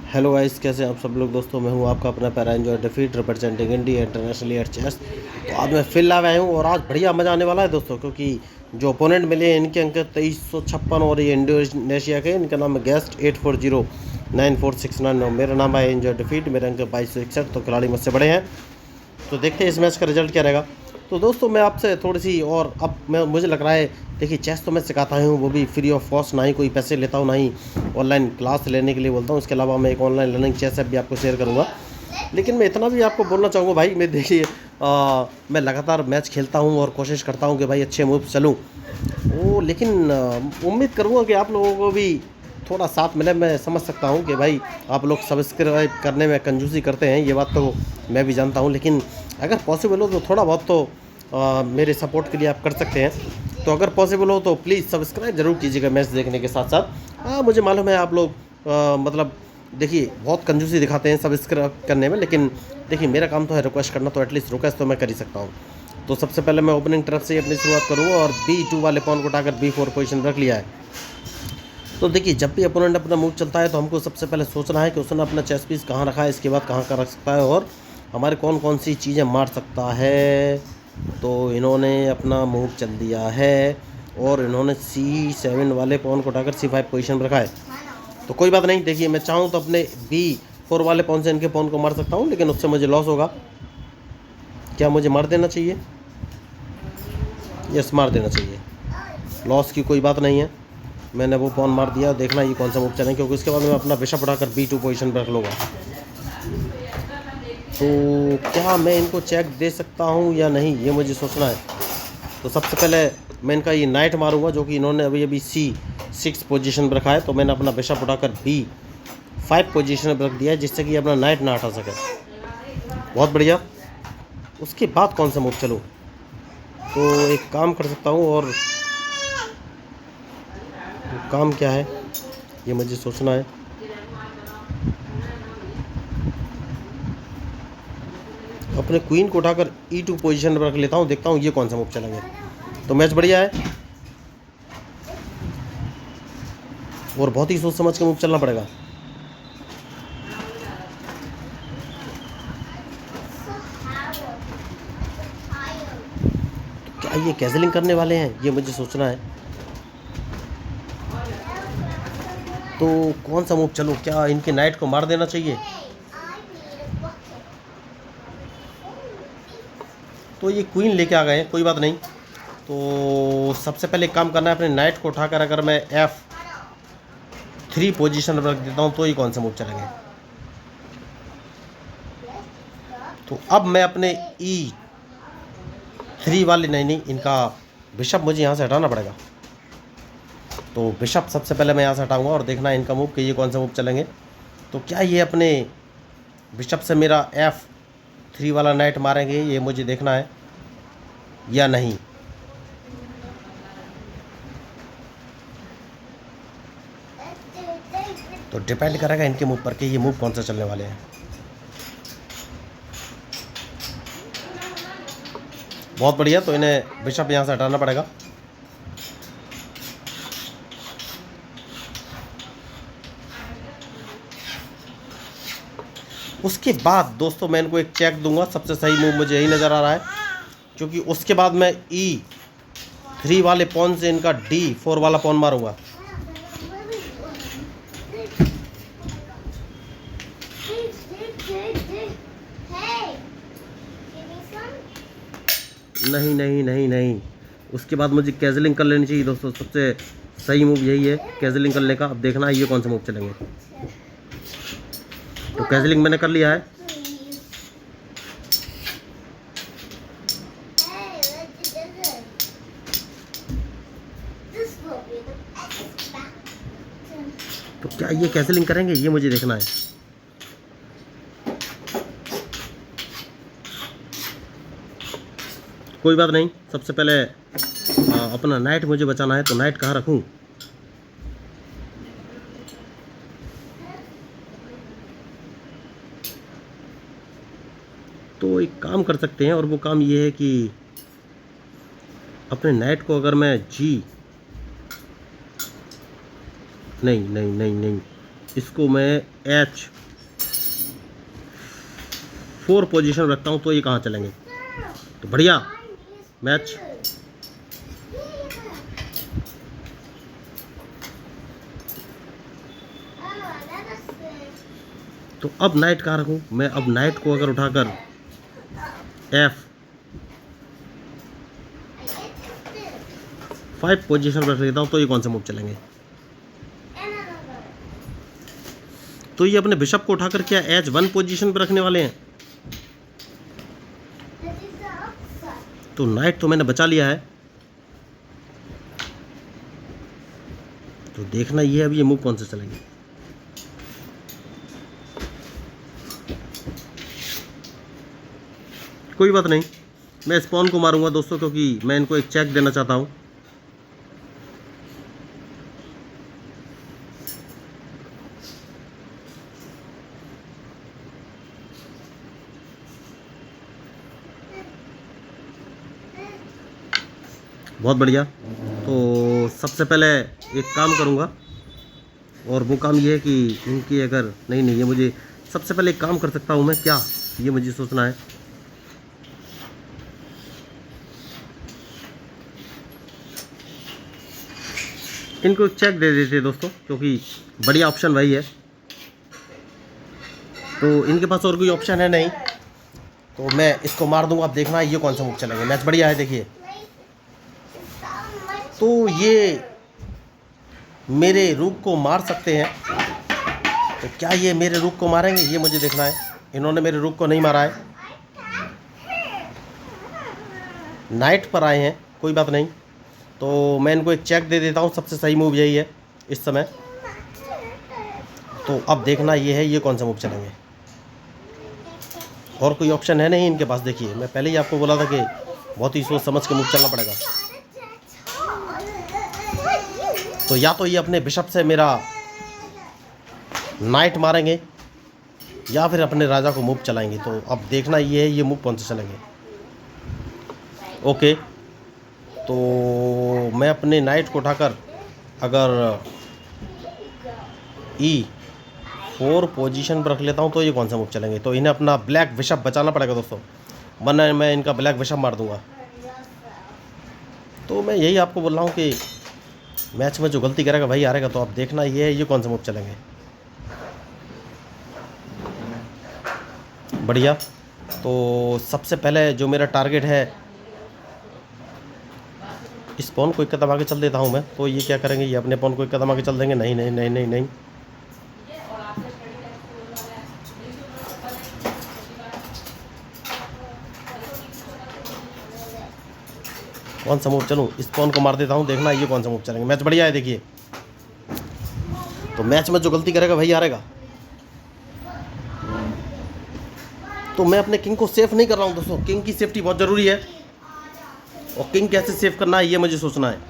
Hello guys, कैसे हैं आप सब लोग। दोस्तों मैं हूं आपका अपना पैरा एंजॉय डिफीट representing India internationally at chess. तो आज मैं फिर लाया हूं और आज बढ़िया मज़ा आने वाला है दोस्तों, क्योंकि जो ओपोनेंट मिले हैं इनके अंक 2356 और ये इंडोनेशिया के, इनका नाम है गेस्ट 8409469 और मेरा नाम है एंजॉय डिफीट। मेरे अंक 2261। तो खिलाड़ी मुझसे बड़े हैं, तो देखते हैं इस मैच का रिजल्ट क्या रहेगा। तो दोस्तों मैं आपसे थोड़ी सी और अब मुझे लग रहा है, देखिए चेस तो मैं सिखाता हूँ, वो भी फ्री ऑफ कॉस्ट, ना ही कोई पैसे लेता हूँ, ना ही ऑनलाइन क्लास लेने के लिए बोलता हूँ। इसके अलावा मैं एक ऑनलाइन लर्निंग चेस ऐप भी आपको शेयर करूँगा। लेकिन मैं इतना भी आपको बोलना चाहूँगा भाई, मैं देखिए मैं लगातार मैच खेलता हूँ और कोशिश करता हूँ कि भाई अच्छे मूव चलूँ वो, लेकिन उम्मीद करूँगा कि आप लोगों को भी थोड़ा साथ मिले। मैं समझ सकता हूँ कि भाई आप लोग सब्सक्राइब करने में कंजूसी करते हैं, ये बात तो मैं भी जानता हूँ, लेकिन अगर पॉसिबल हो तो थोड़ा बहुत तो मेरे सपोर्ट के लिए आप कर सकते हैं। तो अगर पॉसिबल हो तो प्लीज़ सब्सक्राइब ज़रूर कीजिएगा मैच देखने के साथ साथ। मुझे मालूम है आप लोग मतलब देखिए बहुत कंजूसी दिखाते हैं सब्सक्राइब करने में, लेकिन देखिए मेरा काम तो है रिक्वेस्ट करना, तो एटलीस्ट रिक्वेस्ट तो मैं कर ही सकता हूँ। तो सबसे पहले मैं ओपनिंग तरफ से ही अपनी शुरुआत करूँगा और B2 वाले पॉन को उठाकर B4 पोजीशन रख लिया है। तो देखिए जब भी अपोनेंट अपना मूव चलता है तो हमको सबसे पहले सोचना है कि उसने अपना चेस पीस कहाँ रखा है, इसके बाद कहाँ का रख सकता है और हमारे कौन कौन सी चीज़ें मार सकता है। तो इन्होंने अपना मूव चल दिया है और इन्होंने C7 वाले पॉन को उठाकर C5 पोजीशन में रखा है। तो कोई बात नहीं, देखिए मैं चाहूँ तो अपने B4 वाले पॉन से इनके पॉन को मार सकता हूँ, लेकिन उससे मुझे लॉस होगा। क्या मुझे मार देना चाहिए? यस, मार देना चाहिए। लॉस की कोई बात नहीं है, मैंने वो पॉन मार दिया। देखना ये कौन सा मूव चलें, क्योंकि उसके बाद मैं अपना बिशप उठाकर B2 पोजीशन पर रख लूँगा। तो क्या मैं इनको चेक दे सकता हूँ या नहीं, ये मुझे सोचना है। तो सबसे पहले मैं इनका ये नाइट मारूंगा, जो कि इन्होंने अभी अभी C6 पोजीशन पर रखा है। तो मैंने अपना बिशप उठाकर B5 पोजीशन पर रख दिया है, जिससे कि अपना नाइट ना हटा सके। बहुत बढ़िया। उसके बाद कौन सा मूव चलूँ? तो एक काम कर सकता हूँ, और काम क्या है ये मुझे सोचना है। अपने क्वीन को उठाकर E2 पोजीशन पर रख लेता हूँ, देखता हूँ ये कौन सा मूव चलेंगे। तो मैच बढ़िया है और बहुत ही सोच समझ के मूव चलना पड़ेगा। तो क्या ये कैजलिंग करने वाले हैं, ये मुझे सोचना है। तो कौन सा मूव चलूँ? क्या इनके नाइट को मार देना चाहिए? तो ये क्वीन लेके आ गए हैं, कोई बात नहीं। तो सबसे पहले एक काम करना है, अपने नाइट को उठाकर अगर मैं F3 पोजीशन पर रख देता हूँ तो ये कौन सा मूव चलेंगे। तो अब मैं अपने E3 वाले, नहीं, इनका बिशप मुझे यहाँ से हटाना पड़ेगा। तो बिशप सबसे पहले मैं यहाँ से हटाऊँगा और देखना है इनका मूव कि ये कौन सा मूव चलेंगे। तो क्या ये अपने बिशप से मेरा F3 वाला नाइट मारेंगे, ये मुझे देखना है या नहीं। तो डिपेंड करेगा इनके मूव पर कि ये मूव कौन सा चलने वाले हैं। बहुत बढ़िया। तो इन्हें बिशप यहाँ से हटाना पड़ेगा। उसके बाद दोस्तों मैं इनको एक चेक दूंगा। सबसे सही मूव मुझे यही नज़र आ रहा है, क्योंकि उसके बाद मैं E3 वाले पॉन से इनका D4 वाला पॉन मारूंगा। नहीं नहीं नहीं नहीं, उसके बाद मुझे कैजलिंग कर लेनी चाहिए दोस्तों। सबसे सही मूव यही है, कैजलिंग करने का। अब देखना है ये कौन सा मूव चलेंगे। तो कैजलिंग मैंने कर लिया है। तो क्या ये कैंसिलिंग करेंगे, ये मुझे देखना है। कोई बात नहीं, सबसे पहले अपना नाइट मुझे बचाना है। तो नाइट कहाँ रखूँ? तो एक काम कर सकते हैं, और वो काम ये है कि अपने नाइट को अगर मैं नहीं नहीं नहीं नहीं नहीं, इसको मैं H4 पोजीशन रखता हूँ तो ये कहाँ चलेंगे। तो बढ़िया मैच। तो अब नाइट कहाँ रखूँ मैं। अब नाइट को अगर उठाकर F5 पोजीशन पर रख लेता हूँ तो ये कौन सा मूव चलेंगे। तो ये अपने बिशप को उठाकर क्या H1 पोजीशन पर रखने वाले हैं। तो नाइट तो मैंने बचा लिया है। तो देखना ये है अब ये मूव कौन से चलेंगे। कोई बात नहीं, मैं इस पॉन को मारूंगा दोस्तों, क्योंकि मैं इनको एक चेक देना चाहता हूं। बहुत बढ़िया। तो सबसे पहले एक काम करूंगा, और वो काम ये है कि इनकी अगर नहीं ये मुझे सबसे पहले एक काम कर सकता हूं मैं क्या, ये मुझे सोचना है। इनको चेक दे देते दोस्तों, क्योंकि बढ़िया ऑप्शन वही है। तो इनके पास और कोई ऑप्शन है नहीं, तो मैं इसको मार दूंगा। अब देखना ये कौन सा मूव चलेंगे। मैच बढ़िया है देखिए। तो ये मेरे रूक को मार सकते हैं, तो क्या ये मेरे रूक को मारेंगे ये मुझे देखना है। इन्होंने मेरे रूक को नहीं मारा है, नाइट पर आए हैं, कोई बात नहीं। तो मैं इनको एक चेक दे देता हूँ, सबसे सही मूव यही है इस समय। तो अब देखना ये है ये कौन सा मूव चलेंगे। और कोई ऑप्शन है नहीं इनके पास। देखिए मैं पहले ही आपको बोला था कि बहुत ही सोच समझ के मूव चलना पड़ेगा। तो या तो ये अपने बिशप से मेरा नाइट मारेंगे, या फिर अपने राजा को मूव चलाएंगे। तो अब देखना ये है ये मूव कौन से चलेंगे। ओके, तो मैं अपने नाइट को उठाकर अगर E4 पोजीशन पर रख लेता हूँ तो ये कौन सा मूव चलेंगे। तो इन्हें अपना ब्लैक बिशप बचाना पड़ेगा दोस्तों, वरना मैं इनका ब्लैक बिशप मार दूंगा। तो मैं यही आपको बोल रहा हूँ कि मैच में जो गलती करेगा वही हारेगा। तो अब देखना ये है ये कौन सा मूव चलेंगे। बढ़िया। तो सबसे पहले जो मेरा टारगेट है, इस पॉन को एक कदम आगे चल देता हूँ मैं। तो ये क्या करेंगे, ये अपने पॉन को एक कदम आगे चल देंगे। नहीं नहीं नहीं नहीं नहीं, कौन सा मूव चलूँ। इस पॉन को मार देता हूँ, देखना ये कौन सा मूव चलेंगे। मैच बढ़िया है देखिए। तो मैच में जो गलती करेगा वही हारेगा। तो मैं अपने किंग को सेफ नहीं कर रहा हूँ दोस्तों। किंग की सेफ्टी बहुत ज़रूरी है, और किंग कैसे सेव करना है ये मुझे सोचना है।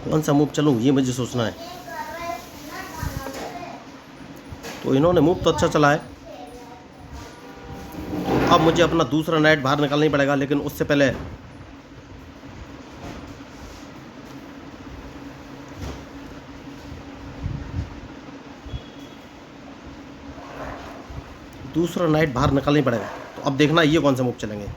कौन सा मूव चलूँ ये मुझे सोचना है। तो इन्होंने मूव तो अच्छा चला है। तो अब मुझे अपना दूसरा नाइट बाहर निकालना ही पड़ेगा, लेकिन उससे पहले दूसरा नाइट बाहर निकालना ही पड़ेगा। तो अब देखना ये कौन सा मूव चलेंगे।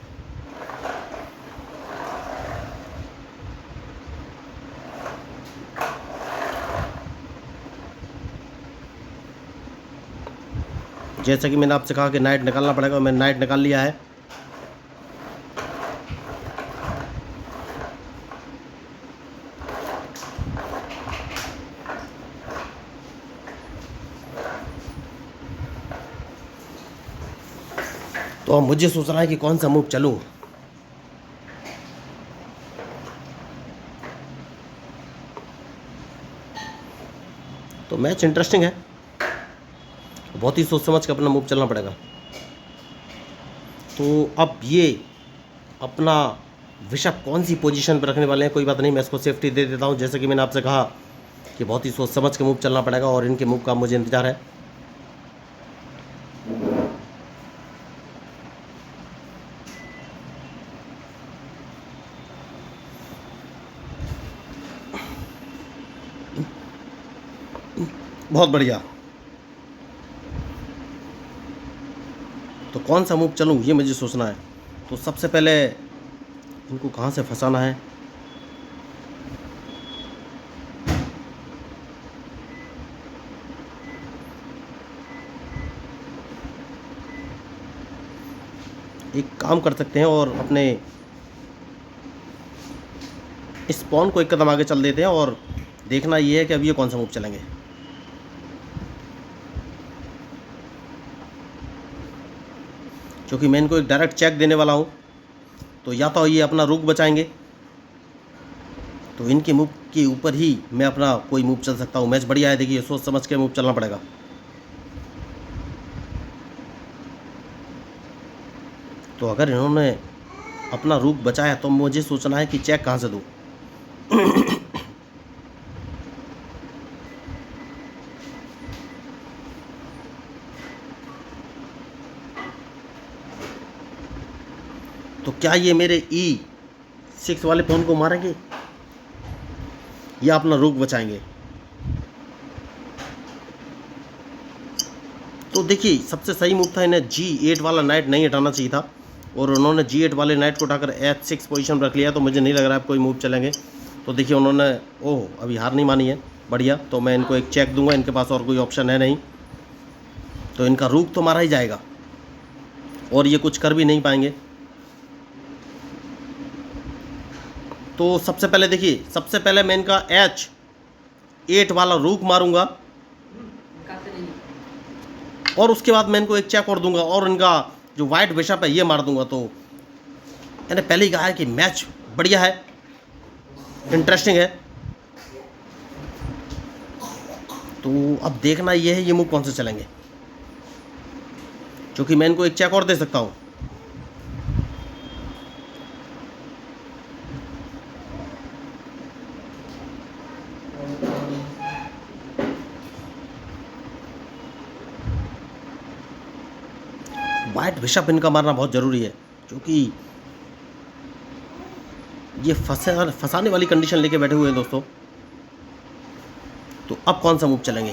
जैसा कि मैंने आपसे कहा कि नाइट निकालना पड़ेगा, और मैंने नाइट निकाल लिया है। तो अब मुझे सोचना है कि कौन सा मूव चलूं। तो मैच इंटरेस्टिंग है, बहुत ही सोच समझ के अपना मूव चलना पड़ेगा। तो अब ये अपना बिशप कौन सी पोजीशन पर रखने वाले हैं, कोई बात नहीं, मैं इसको सेफ्टी दे देता हूं। जैसे कि मैंने आपसे कहा कि बहुत ही सोच समझ के मूव चलना पड़ेगा और इनके मूव का मुझे इंतज़ार है। बहुत बढ़िया। तो कौन सा मूव चलूँ ये मुझे सोचना है। तो सबसे पहले इनको कहाँ से फंसाना है। एक काम कर सकते हैं और अपने इस पॉन को एक कदम आगे चल देते हैं और देखना ये है कि अब ये कौन सा मूव चलेंगे। क्योंकि मैं इनको एक डायरेक्ट चेक देने वाला हूँ, तो या तो ये अपना रुख बचाएंगे, तो इनके मूव के ऊपर ही मैं अपना कोई मूव चल सकता हूँ। मैच बढ़िया है, देखिए सोच समझ के मूव चलना पड़ेगा। तो अगर इन्होंने अपना रुख बचाया तो मुझे सोचना है कि चेक कहाँ से दूँ। तो क्या ये मेरे E6 वाले पॉन को मारेंगे या अपना रुख बचाएंगे। तो देखिए सबसे सही मूव था इन्हें G8 वाला नाइट नहीं हटाना चाहिए था, और उन्होंने G8 वाले नाइट को उठाकर H6 पोजीशन रख लिया। तो मुझे नहीं लग रहा है कोई मूव चलेंगे। तो देखिए उन्होंने अभी हार नहीं मानी है, बढ़िया। तो मैं इनको एक चेक दूंगा, इनके पास और कोई ऑप्शन है नहीं, तो इनका रुख तो मारा ही जाएगा और ये कुछ कर भी नहीं पाएंगे। तो सबसे पहले देखिए, सबसे पहले मैं इनका H8 वाला रुख मारूंगा और उसके बाद मैं इनको एक चेक और दूंगा और इनका जो वाइट बिशप है ये मार दूंगा। तो मैंने पहले ही कहा है कि मैच बढ़िया है, इंटरेस्टिंग है। तो अब देखना ये है ये मूव कौन से चलेंगे, क्योंकि मैं इनको एक चेक और दे सकता हूँ। वाइट बिशप इनका मारना बहुत ज़रूरी है, क्योंकि ये फंसाने वाली कंडीशन लेके बैठे हुए हैं दोस्तों। तो अब कौन सा मूव चलेंगे।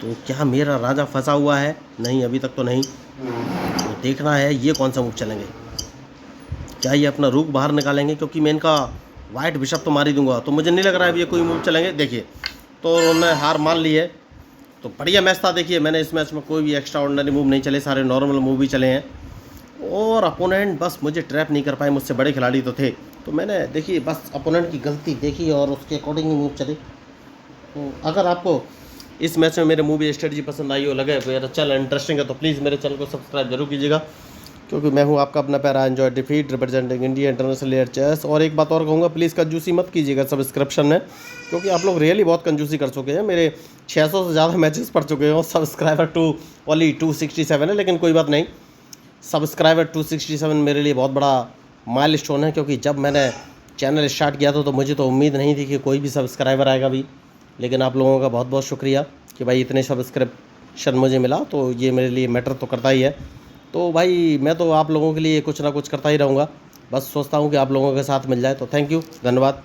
तो क्या मेरा राजा फंसा हुआ है, नहीं अभी तक तो नहीं। तो देखना है ये कौन सा मूव चलेंगे, क्या ये अपना रुख बाहर निकालेंगे, क्योंकि मैं इनका वाइट बिशप तो मार ही दूंगा। तो मुझे नहीं लग रहा है ये कोई मूव चलेंगे। देखिए तो उन्होंने हार मान ली है। तो बढ़िया मैच था। देखिए मैंने इस मैच में कोई भी एक्स्ट्रा ऑर्डिनरी मूव नहीं चले, सारे नॉर्मल मूव ही चले हैं और अपोनेंट बस मुझे ट्रैप नहीं कर पाए। मुझसे बड़े खिलाड़ी तो थे, तो मैंने देखिए बस अपोनेंट की गलती देखी और उसके अकॉर्डिंग ही मूव चले। तो अगर आपको इस मैच में मेरे मूवी स्ट्रेटजी पसंद आई हो, लगे मेरा चैनल इंटरेस्टिंग है, तो प्लीज़ मेरे चैनल को सब्सक्राइब जरूर कीजिएगा, क्योंकि मैं हूँ आपका अपना पैरा एंजॉय डिफीट representing India international air chess. और एक बात और कहूँगा, प्लीज़ कंजूसी मत कीजिएगा सब्सक्रिप्शन में, क्योंकि आप लोग रियली बहुत कंजूसी कर चुके हैं। मेरे 600 से ज़्यादा मैचेस पढ़ चुके हैं और सब्सक्राइबर ओनली 267 है। लेकिन कोई बात नहीं, सब्सक्राइबर 267 मेरे लिए बहुत बड़ा माइलस्टोन है, क्योंकि जब मैंने चैनल स्टार्ट किया था तो मुझे तो उम्मीद नहीं थी कि कोई भी सब्सक्राइबर आएगा भी। लेकिन आप लोगों का बहुत बहुत शुक्रिया कि भाई इतने सब्सक्रिप्शन मुझे मिला, तो ये मेरे लिए मैटर तो करता ही है। तो भाई मैं तो आप लोगों के लिए कुछ ना कुछ करता ही रहूँगा, बस सोचता हूँ कि आप लोगों के साथ मिल जाए। तो थैंक यू, धन्यवाद।